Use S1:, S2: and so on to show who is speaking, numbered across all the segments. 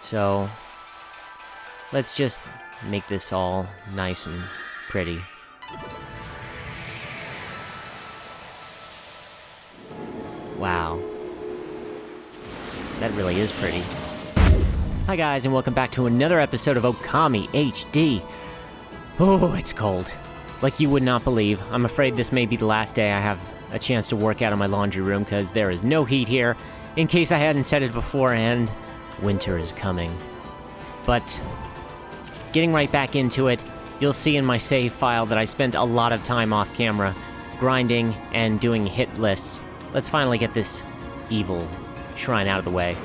S1: So, let's just make this all nice and pretty. Wow. That really is pretty. Hi guys, and welcome back to another episode of Okami HD. Oh, it's cold. Like you would not believe. I'm afraid this may be the last day I have a chance to work out in my laundry room, because there is no heat here. In case I hadn't said it beforehand, winter is coming. But, getting right back into it, you'll see in my save file that I spent a lot of time off camera, grinding and doing hit lists. Let's finally get this evil shrine out of the way.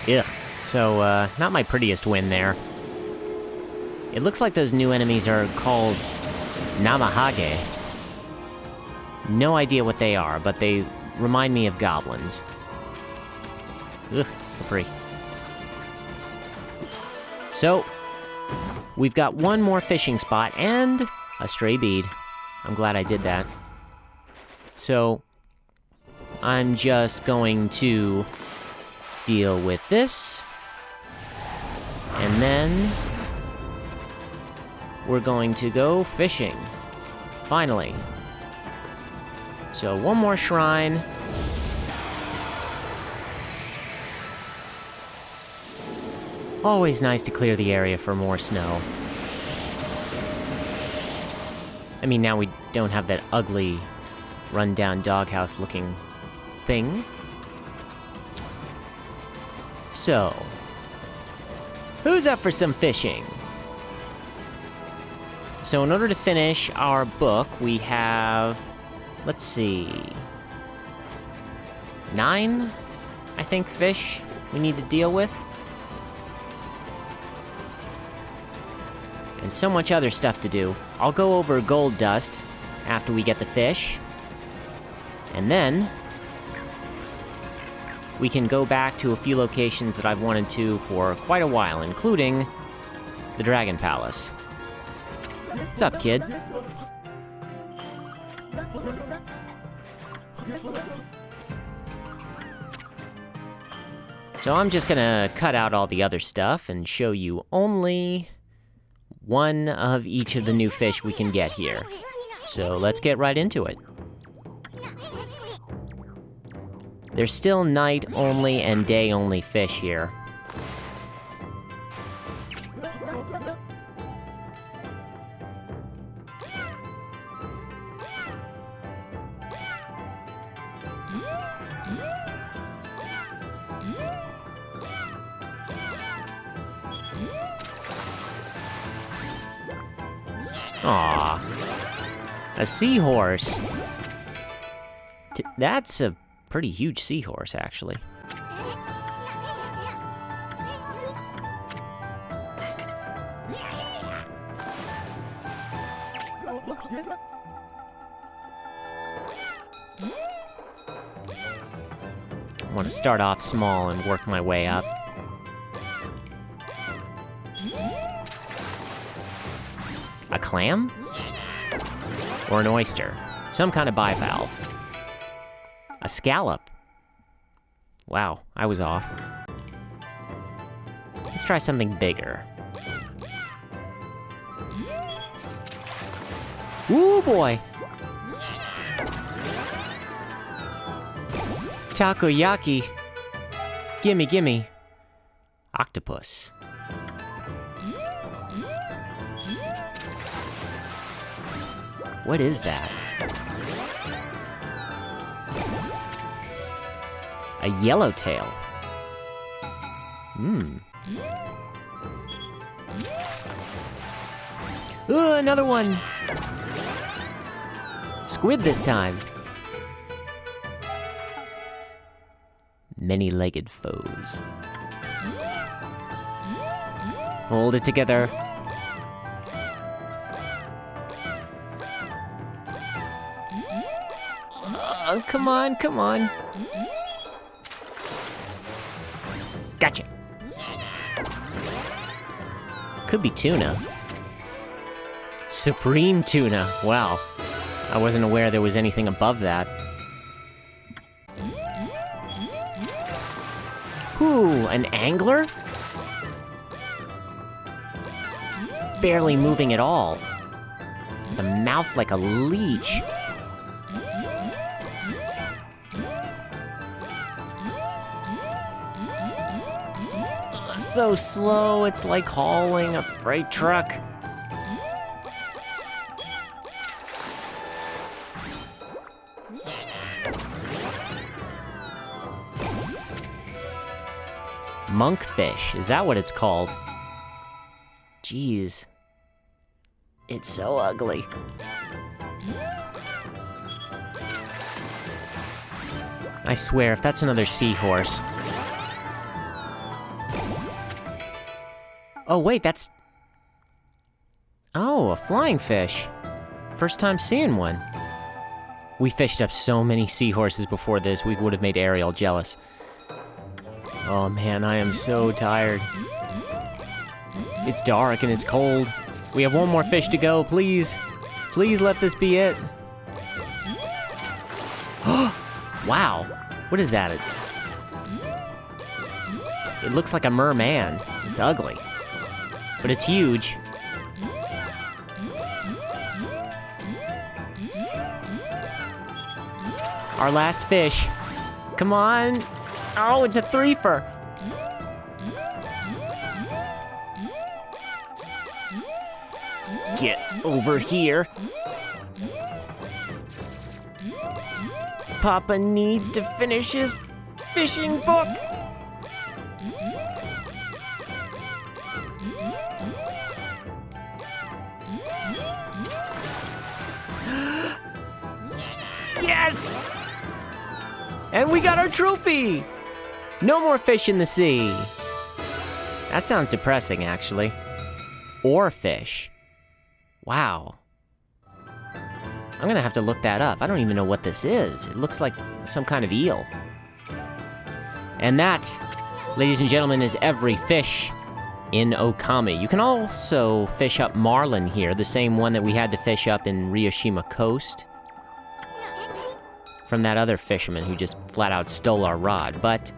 S1: Ugh. So, not my prettiest win there. It looks like those new enemies are called Novachaser. No idea what they are, but they remind me of goblins. Ugh, slippery. So, we've got one more fishing spot and a stray bead. I'm glad I did that. So, I'm just going to deal with this. And then we're going to go fishing. Finally. So, one more shrine. Always nice to clear the area for more snow. I mean, now we don't have that ugly, run-down doghouse-looking thing. So, who's up for some fishing? So in order to finish our book, we have, let's see, 9, I think, fish we need to deal with. And so much other stuff to do. I'll go over gold dust after we get the fish. And then we can go back to a few locations that I've wanted to for quite a while, including the Dragon Palace. What's up, kid? So I'm just gonna cut out all the other stuff and show you only one of each of the new fish we can get here. So let's get right into it. There's still night-only and day-only fish here. Aww. A seahorse. That's a pretty huge seahorse, actually. I want to start off small and work my way up. A clam? Or an oyster? Some kind of bivalve. A scallop. Wow, I was off. Let's try something bigger. Ooh, boy! Takoyaki! Gimme, gimme! Octopus. What is that? A yellowtail. Ooh, another one! Squid this time. Many-legged foes. Hold it together. Oh, come on, come on. Gotcha. Could be tuna. Supreme tuna. Wow. I wasn't aware there was anything above that. Ooh, an angler? It's barely moving at all. The mouth like a leech. So slow, it's like hauling a freight truck. Monkfish, is that what it's called? Jeez. It's so ugly. I swear, if that's another seahorse... Oh, wait, that's... Oh, a flying fish. First time seeing one. We fished up so many seahorses before this, we would have made Ariel jealous. Oh man, I am so tired. It's dark and it's cold. We have one more fish to go, please. Please let this be it. Wow, what is that? It looks like a merman. It's ugly. But it's huge. Our last fish. Come on. Oh, it's a threefer. Get over here. Papa needs to finish his fishing book. Yes! And we got our trophy! No more fish in the sea. That sounds depressing, actually. Or fish. Wow. I'm gonna have to look that up. I don't even know what this is. It looks like some kind of eel. And that, ladies and gentlemen, is every fish in Okami. You can also fish up marlin here, the same one that we had to fish up in Urashima Coast. From that other fisherman who just flat out stole our rod, but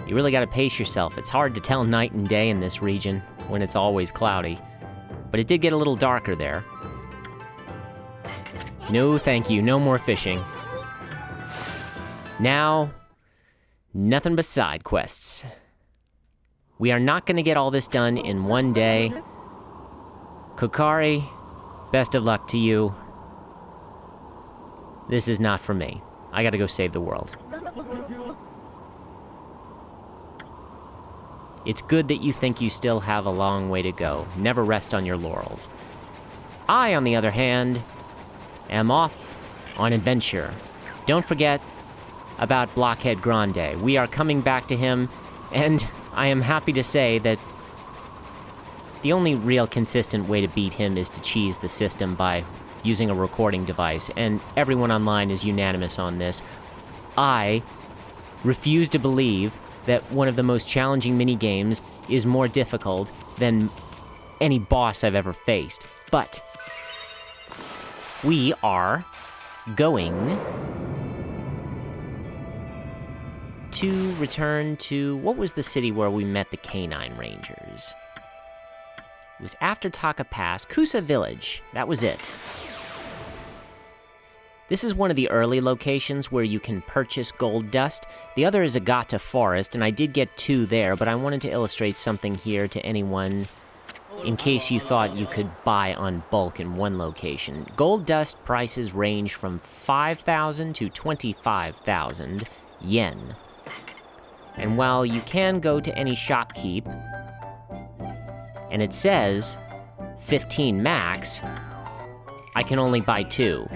S1: you really gotta pace yourself. It's hard to tell night and day in this region when it's always cloudy. But it did get a little darker there. No thank you, no more fishing. Now, nothing but side quests. We are not gonna get all this done in one day. Kokari, best of luck to you. This is not for me. I gotta go save the world. It's good that you think you still have a long way to go. Never rest on your laurels. I, on the other hand, am off on adventure. Don't forget about Blockhead Grande. We are coming back to him, and I am happy to say that the only real consistent way to beat him is to cheese the system by using a recording device, and everyone online is unanimous on this. I refuse to believe that one of the most challenging minigames is more difficult than any boss I've ever faced. But we are going to return to... What was the city where we met the Canine Rangers? It was after Taka Pass. Kusa Village. That was it. This is one of the early locations where you can purchase gold dust. The other is Agata Forest, and I did get 2 there, but I wanted to illustrate something here to anyone in case you thought you could buy on bulk in one location. Gold dust prices range from 5,000 to 25,000 yen. And while you can go to any shopkeep, and it says 15 max, I can only buy 2.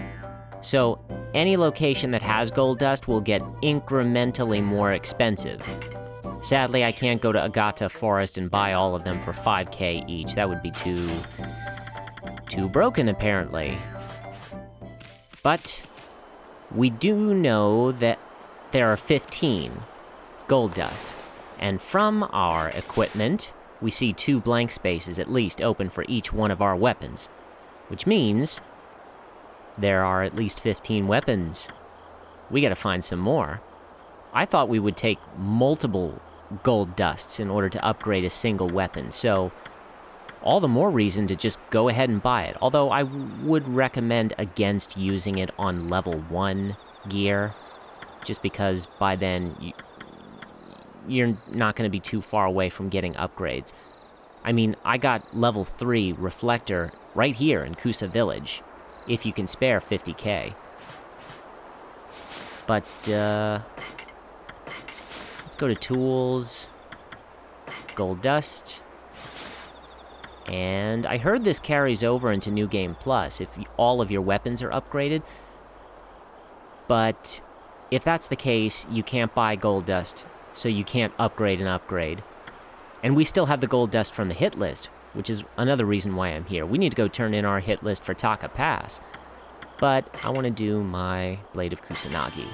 S1: So, any location that has gold dust will get incrementally more expensive. Sadly, I can't go to Agata Forest and buy all of them for 5k each. That would be too broken, apparently. But we do know that there are 15 gold dust. And from our equipment, we see 2 blank spaces at least open for each one of our weapons. Which means there are at least 15 weapons. We gotta find some more. I thought we would take multiple gold dusts in order to upgrade a single weapon, so all the more reason to just go ahead and buy it. Although I would recommend against using it on level 1 gear, just because by then you're not going to be too far away from getting upgrades. I mean, I got level 3 reflector right here in Kusa Village, if you can spare 50k. But, let's go to tools, gold dust, and I heard this carries over into New Game Plus if all of your weapons are upgraded, but if that's the case, you can't buy gold dust, so you can't upgrade an upgrade. And we still have the gold dust from the hit list, which is another reason why I'm here. We need to go turn in our hit list for Taka Pass, but I want to do my Blade of Kusanagi.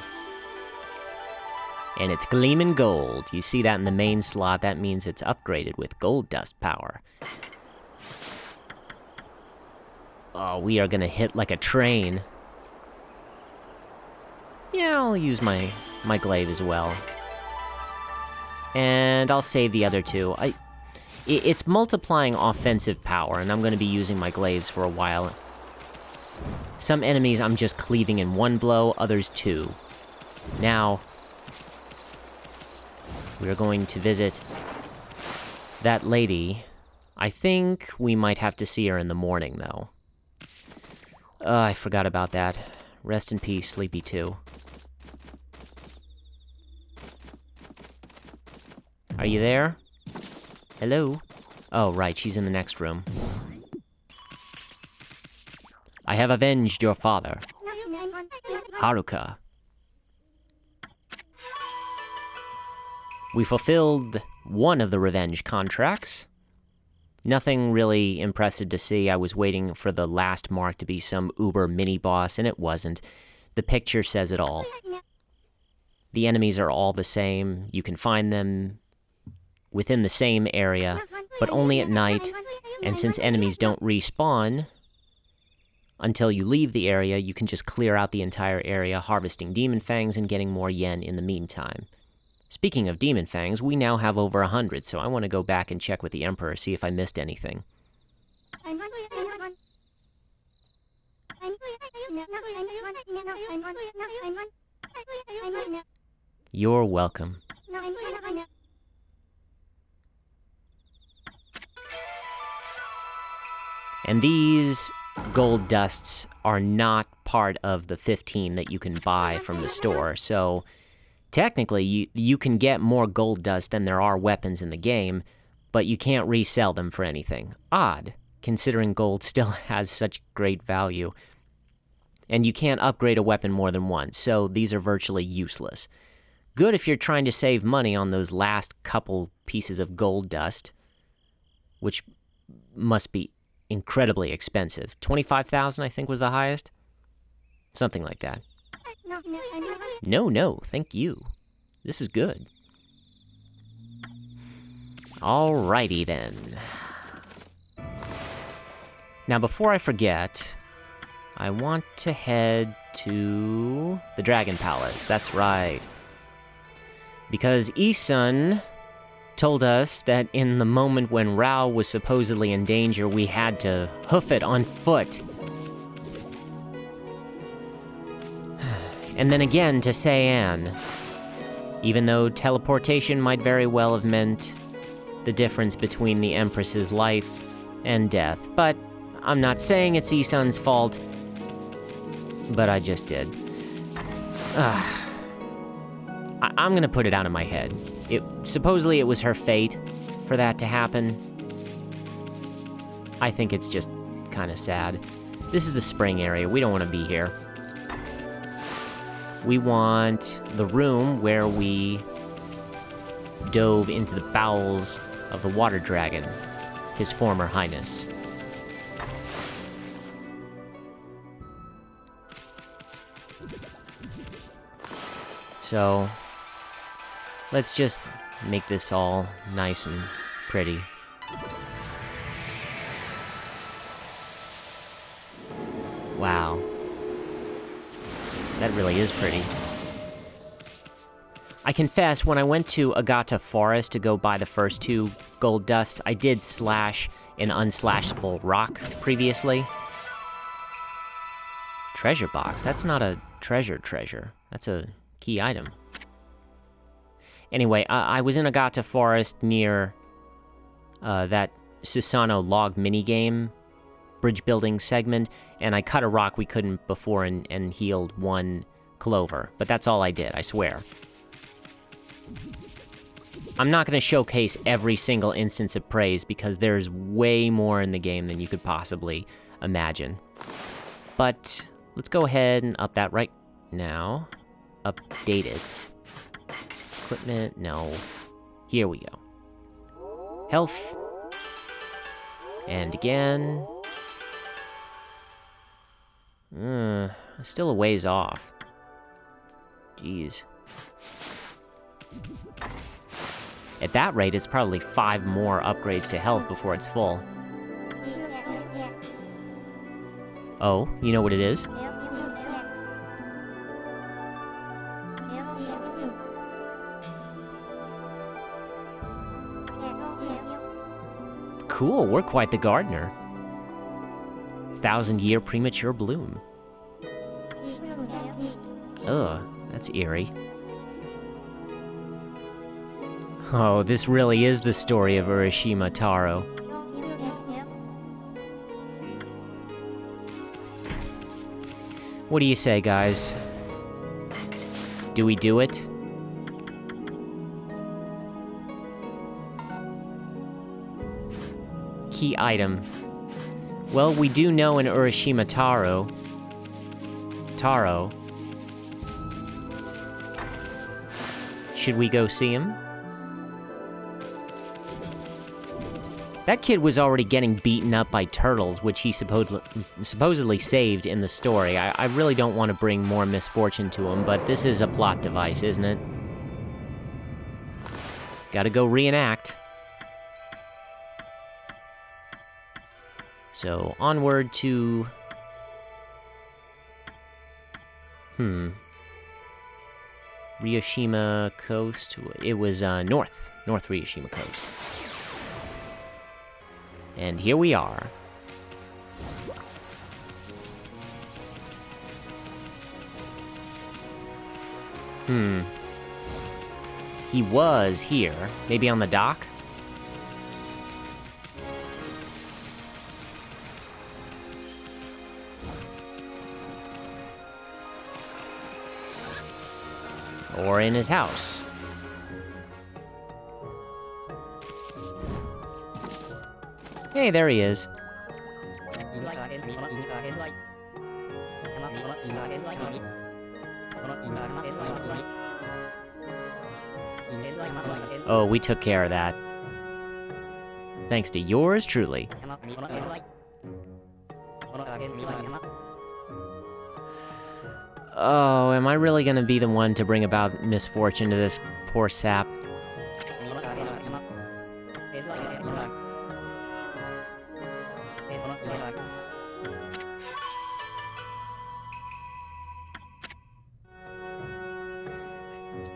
S1: And it's gleaming gold. You see that in the main slot, that means it's upgraded with gold dust power. Oh, we are gonna hit like a train. Yeah, I'll use my glaive as well. And I'll save the other two. It's multiplying offensive power, and I'm gonna be using my glaives for a while. Some enemies I'm just cleaving in one blow, others two. Now, we're going to visit that lady. I think we might have to see her in the morning, though. I forgot about that. Rest in peace, Sleepy 2. Are you there? Hello? Oh, right, she's in the next room. I have avenged your father. Haruka. We fulfilled one of the revenge contracts. Nothing really impressive to see. I was waiting for the last mark to be some uber mini-boss, and it wasn't. The picture says it all. The enemies are all the same. You can find them within the same area, but only at night. And since enemies don't respawn until you leave the area, you can just clear out the entire area, harvesting demon fangs and getting more yen in the meantime. Speaking of demon fangs, we now have over 100, so I want to go back and check with the Emperor, see if I missed anything. You're welcome. And these gold dusts are not part of the 15 that you can buy from the store, so technically, you can get more gold dust than there are weapons in the game, but you can't resell them for anything. Odd, considering gold still has such great value. And you can't upgrade a weapon more than once, so these are virtually useless. Good if you're trying to save money on those last couple pieces of gold dust, which must be incredibly expensive. 25,000, I think, was the highest? Something like that. No, thank you. This is good. Alrighty then. Now, before I forget, I want to head to the Dragon Palace. That's right. Because Isun told us that in the moment when Rao was supposedly in danger, we had to hoof it on foot. And then again to Sayan, even though teleportation might very well have meant the difference between the Empress's life and death. But I'm not saying it's Isun's fault, but I just did. I'm gonna put it out of my head. Supposedly it was her fate for that to happen. I think it's just kind of sad. This is the spring area. We don't want to be here. We want the room where we dove into the bowels of the water dragon, His Former Highness. So, let's just make this all nice and pretty. Wow. That really is pretty. I confess, when I went to Agata Forest to go buy the first 2 gold dusts, I did slash an unslashable rock previously. Treasure box? That's not a treasure. That's a key item. Anyway, I was in Agata Forest near that Susano log minigame bridge building segment, and I cut a rock we couldn't before and healed 1 clover. But that's all I did, I swear. I'm not going to showcase every single instance of praise because there's way more in the game than you could possibly imagine. But let's go ahead and up that right now. Update it. Equipment, no. Here we go. Health. And again. Still a ways off. Jeez. At that rate, it's probably 5 more upgrades to health before it's full. Oh, you know what it is? Cool, we're quite the gardener. 1,000-year premature bloom. Ugh, that's eerie. Oh, this really is the story of Urashima Taro. What do you say, guys? Do we do it? Key item. Well, we do know in Urashima Taro... Should we go see him? That kid was already getting beaten up by turtles, which he supposedly saved in the story. I really don't want to bring more misfortune to him, but this is a plot device, isn't it? Gotta go reenact. So, onward to... Urashima Coast. It was, North Urashima Coast. And here we are. He was here. Maybe on the dock? Or in his house. Hey, there he is. Oh, we took care of that. Thanks to yours truly. Oh, am I really gonna be the one to bring about misfortune to this poor sap?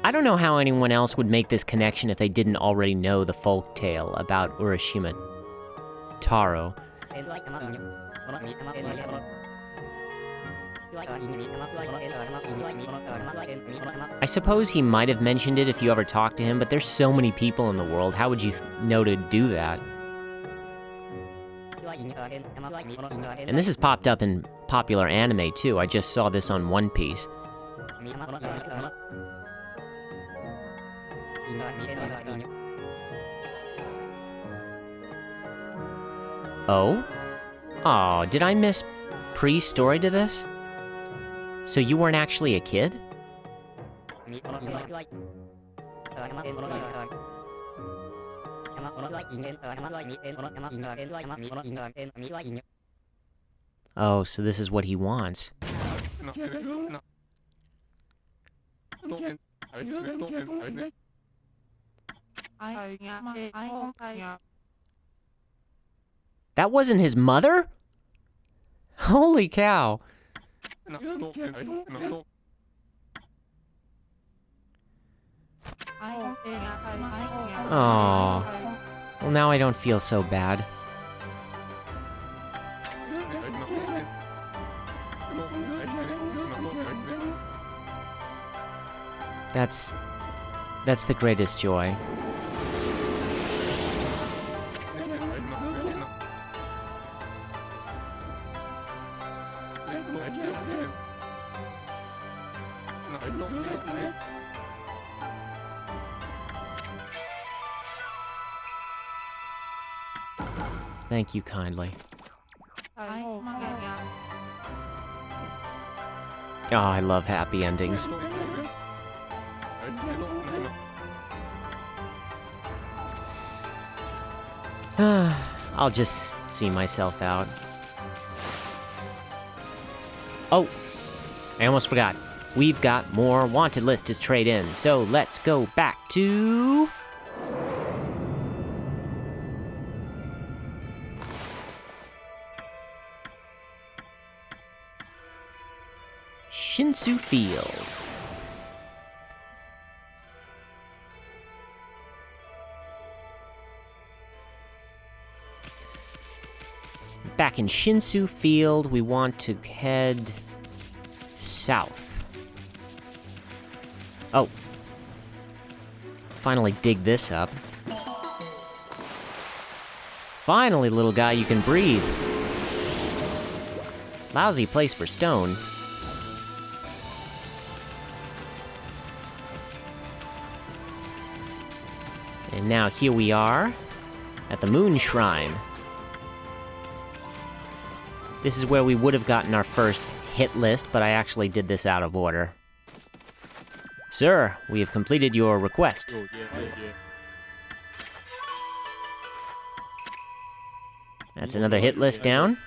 S1: I don't know how anyone else would make this connection if they didn't already know the folk tale about Urashima Taro. I suppose he might have mentioned it if you ever talked to him, but there's so many people in the world, how would you know to do that? And this has popped up in popular anime too, I just saw this on One Piece. Oh? Oh, did I miss pre-story to this? So you weren't actually a kid? Oh, so this is what he wants. That wasn't his mother? Holy cow. Oh. Well, now I don't feel so bad. That's the greatest joy. Thank you kindly. Oh, I love happy endings. I'll just see myself out. Oh! I almost forgot. We've got more wanted list to trade in, so let's go back to... Shinsu Field. Back in Shinsu Field, we want to head south. Oh. Finally dig this up. Finally, little guy, you can breathe. Lousy place for stone. And now here we are at the Moon Shrine. This is where we would have gotten our first hit list, but I actually did this out of order. Sir, we have completed your request. That's another hit list down.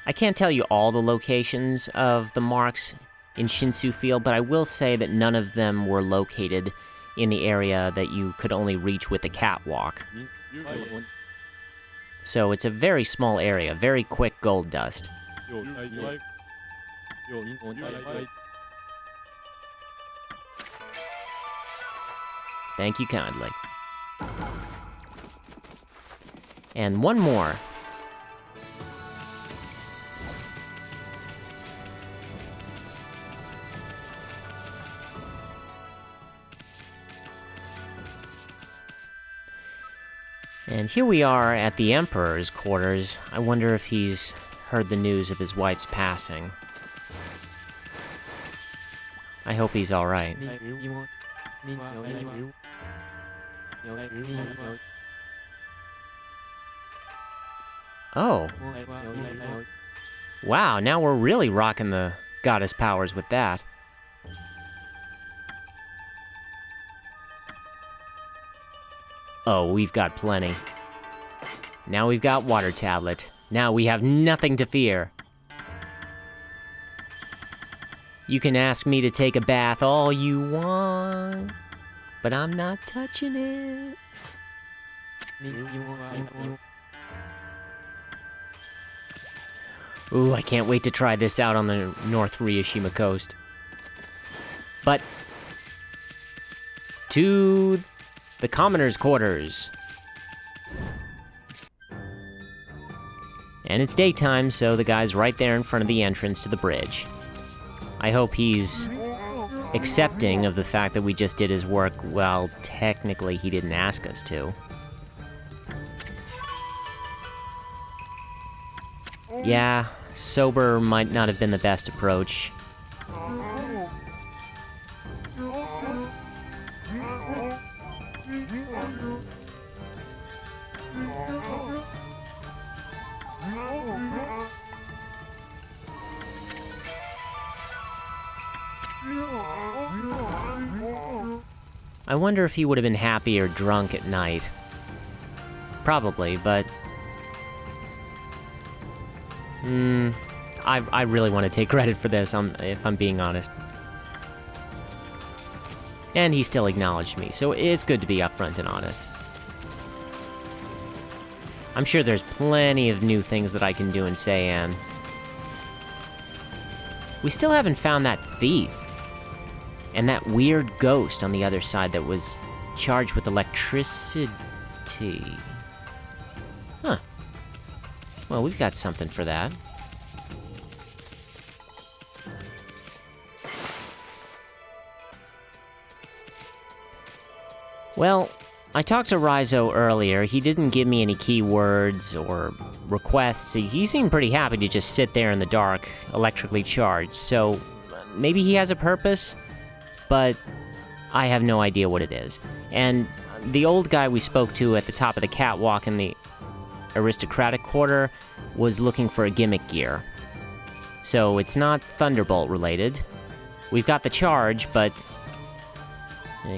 S1: I can't tell you all the locations of the marks in Shinsu Field, but I will say that none of them were located in the area that you could only reach with a catwalk. So it's a very small area, very quick gold dust. Thank you kindly. And one more. And here we are at the Emperor's quarters. I wonder if he's heard the news of his wife's passing. I hope he's alright. Oh. Wow, now we're really rocking the goddess powers with that. Oh, we've got plenty. Now we've got water tablet. Now we have nothing to fear. You can ask me to take a bath all you want, but I'm not touching it. Ooh, I can't wait to try this out on the North Urashima coast. But to the commoner's quarters. And it's daytime, so the guy's right there in front of the entrance to the bridge. I hope he's accepting of the fact that we just did his work. Well, technically he didn't ask us to. Yeah, sober might not have been the best approach. I wonder if he would have been happier drunk at night. Probably, but... I really want to take credit for this, if I'm being honest. And he still acknowledged me, so it's good to be upfront and honest. I'm sure there's plenty of new things that I can do in Seian. We still haven't found that thief. And that weird ghost on the other side that was charged with electricity. Huh. Well, we've got something for that. Well, I talked to Raizo earlier. He didn't give me any keywords or requests. He seemed pretty happy to just sit there in the dark, electrically charged. So, maybe he has a purpose, but I have no idea what it is. And the old guy we spoke to at the top of the catwalk in the aristocratic quarter was looking for a gimmick gear. So it's not Thunderbolt related. We've got the charge, but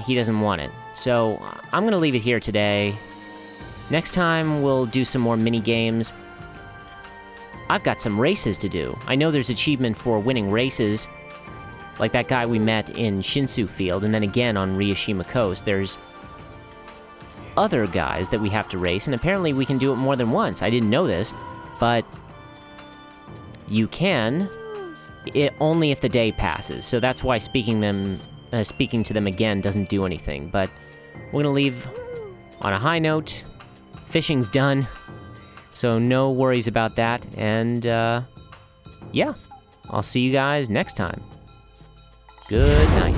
S1: he doesn't want it. So I'm gonna leave it here today. Next time we'll do some more mini games. I've got some races to do. I know there's achievement for winning races, like that guy we met in Shinsu Field, and then again on Urashima Coast. There's other guys that we have to race, and apparently we can do it more than once. I didn't know this, but you can, only if the day passes. So that's why speaking to them again doesn't do anything. But we're gonna leave on a high note. Fishing's done, so no worries about that. And yeah, I'll see you guys next time. Good night.